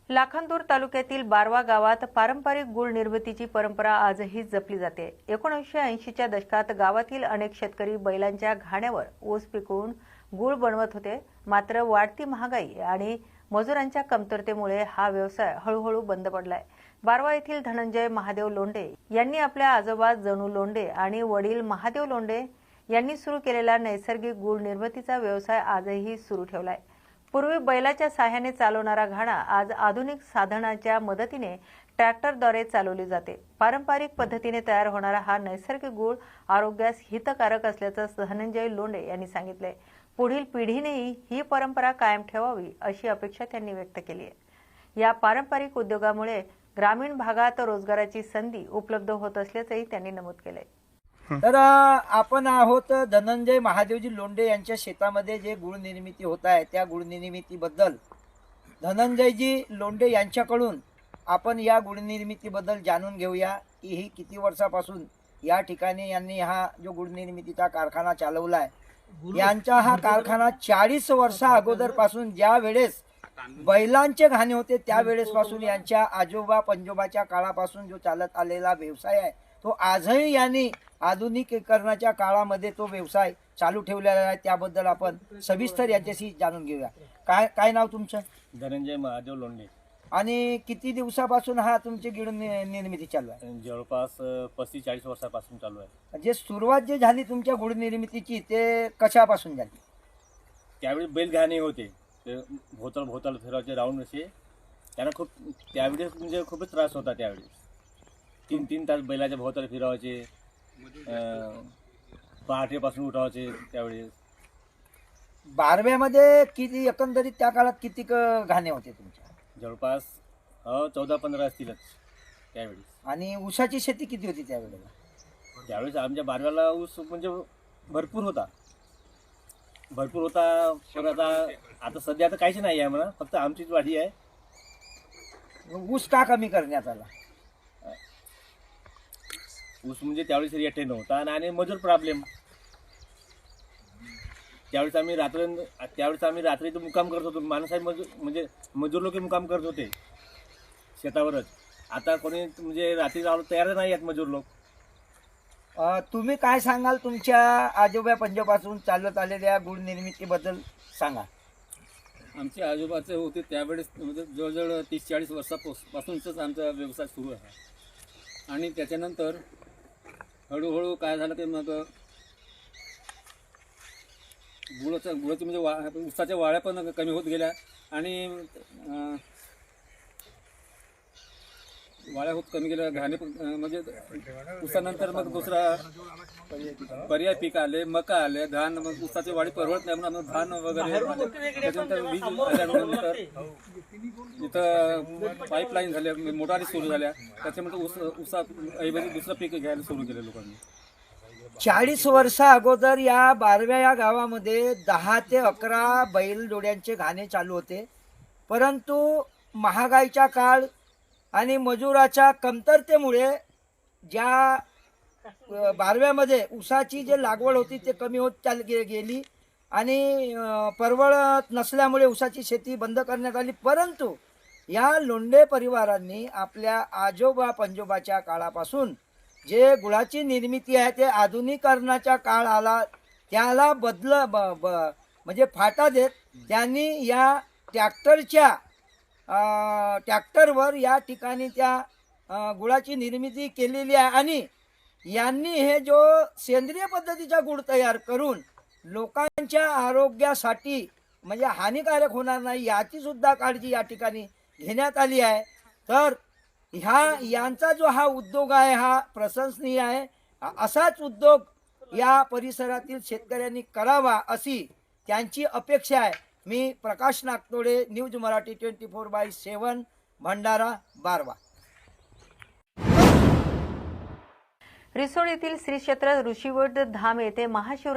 लाखांदूर तालुक्यातील बारवा गावात पारंपरिक गूळ निर्मितीची परंपरा आजही जपली जाते। 1980च्या दशकात गावातील अनेक शेतकरी बैलांच्या घाण्यावर ऊस पिकवून गूळ बनवत होते। मात्र वाढती महागाई आणि मजुरांच्या कमतरतेमुळे हा व्यवसाय हळूहळू बंद पडलाय। बारवा येथील धनंजय महादेव लोंढे यांनी आपल्या आजोबा जणू लोंढे आणि वडील महादेव लोंढे यांनी सुरू केलेला नैसर्गिक गूळ निर्मितीचा व्यवसाय आजही सुरू ठेवलाय। पूर्वी बैलाच्या सहाय्याने चालवणारा घाणा आज आधुनिक साधनांच्या मदतीने ट्रॅक्टरद्वारे चालवली जाते। पारंपरिक पद्धतीने तयार होणारा हा नैसर्गिक गूळ आरोग्यास हितकारक असल्याचं धनंजय लोंढे यांनी सांगितले। पुढील पिढीनेही ही परंपरा कायम ठेवावी अशी अपेक्षा त्यांनी व्यक्त केली आहे। या पारंपरिक उद्योगामुळे ग्रामीण भागात रोजगाराची संधी उपलब्ध होत असल्याचंही त्यांनी नमूद केले। तर आपण आहोत धनंजय महादेवजी लोंढे यांच्या शेतामध्ये जे गुळ निर्मिती होत आहे त्या गुळ निर्मितीबद्दल धनंजयजी लोंढे यांच्याकडून आपण या गुळ निर्मितीबद्दल जाणून घेऊया की ही किती वर्षापासून या ठिकाणी यांनी हा जो गुळ निर्मितीचा कारखाना चालवला आहे। यांचा हा कारखाना 40 वर्षा अगोदरपासून ज्या वेळेस बैलांचे घाणे होते त्यावेळेस पासून यांच्या आजोबा पंजोबाच्या काळापासून जो चालत आलेला व्यवसाय आहे तो आजही यांनी आधुनिकीकरणाच्या काळामध्ये तो व्यवसाय चालू ठेवलेला आहे। त्याबद्दल आपण सविस्तर याच्याशी जाणून घेऊया। काय नाव तुमचं? धनंजय महादेव लोंढे। आणि किती दिवसापासून हा तुमची गिळ निर्मिती चालू आहे? जवळपास 35-40 वर्षापासून चालू आहे। जे सुरुवात जे झाली तुमच्या गुळ निर्मितीची ते कशापासून झाली? त्यावेळी बैल घाणे होते, ते भोवताल फिरायचे राऊंड असे, त्यांना खूप त्यावेळेस म्हणजे खूपच त्रास होता। त्यावेळी 3-3 तास बैलाच्या भोवताल फिरवायचे, पहाटेपासून उठावायचे। त्यावेळेस बारव्यामध्ये किती एकंदरीत त्या काळात किती घाणे होते तुमच्या? जवळपास 14-15 असतीलच त्यावेळेस। आणि ऊसाची शेती किती होती त्यावेळेला? त्यावेळेस आमच्या बारव्याला ऊस म्हणजे भरपूर होता। पण आता सध्या आता काहीच नाही आहे म्हणा, फक्त आमचीच वाढी आहे। ऊस का कमी करण्यात आला? ऊस म्हणजे त्यावेळेस रेट नव्हता आणि मजूर प्रॉब्लेम। त्यावेळेस आम्ही रात्री मुक्काम करत होतो। माणसाही म्हणजे मजूर लोक मुक्काम करत होते शेतावरच। आता कोणी म्हणजे रात्री जायला तयार नाही आहेत मजूर लोक। तुम्ही काय सांगाल तुमच्या आजोबा पंजोबापासून चालत आलेल्या गुळ निर्मितीबद्दल सांगा। आमचे आजोबाचे होते त्यावेळेस म्हणजे जवळजवळ 30-40 वर्षापासूनच आमचा व्यवसाय सुरू आहे। आणि त्याच्यानंतर हळूहळू काय झालं की मग गुळाची म्हणजे ऊसाच्या वाड्या पण कमी होत गेल्या आणि वाड्या कमी गेल्या, घाणे म्हणजे ऊसानंतर मग दुसरा पर्याय पीक आले, मका आले, धान। मग ऊसाची वाढी परवडत नाही म्हणून धान वगैरे। त्याच्यानंतर वीज आल्यानंतर इथं पाईपलाईन झाल्या, मोटारी सुरू झाल्या, त्याच्यानंतर ऊसाऐवजी दुसरं पीक घ्यायला सुरू केलं लोकांनी। 40 वर्षा अगोदर या बारव्या या गावामध्ये 10 ते 11 बैलजोड्यांचे घाणे चालू होते। परंतु महागाईचा काळ आणि मजुराच्या कमतरतेमुळे ज्या बारव्यामध्ये ऊसाची जे लागवड होती ते कमी होत गेली आणि परवडत नसल्यामुळे ऊसाची शेती बंद करण्यात आली। परंतु या लोंढे परिवारांनी आपल्या आजोबा पंजोबाच्या काळापासून जे गुळाची निर्मिती आहे ते आधुनिकीकरणाचा काळ आला त्याला म्हणजे फाटा देत त्यांनी या ट्रॅक्टरवर या ठिकाणी त्या गुळाची निर्मिती केलेली आहे। आणि यांनी हे जो सेंद्रिय पद्धतीचा गुळ तयार करून लोकांच्या आरोग्यासाठी म्हणजे हानिकारक होणार नाही याची सुद्धा काळजी या ठिकाणी घेण्यात आली आहे। तर यांचा जो हा उद्योग आहे हा प्रशंसनीय आहे। असाच उद्योग या परिसरातील शेतकऱ्यांनी करावा अशी त्यांची अपेक्षा आहे। मी प्रकाश नागतोडे, न्यूज मराठी 24/7, भंडारा, बारवा। रिसोड येथील श्री क्षेत्र ऋषीवड धाम येथे महाशिवरात्री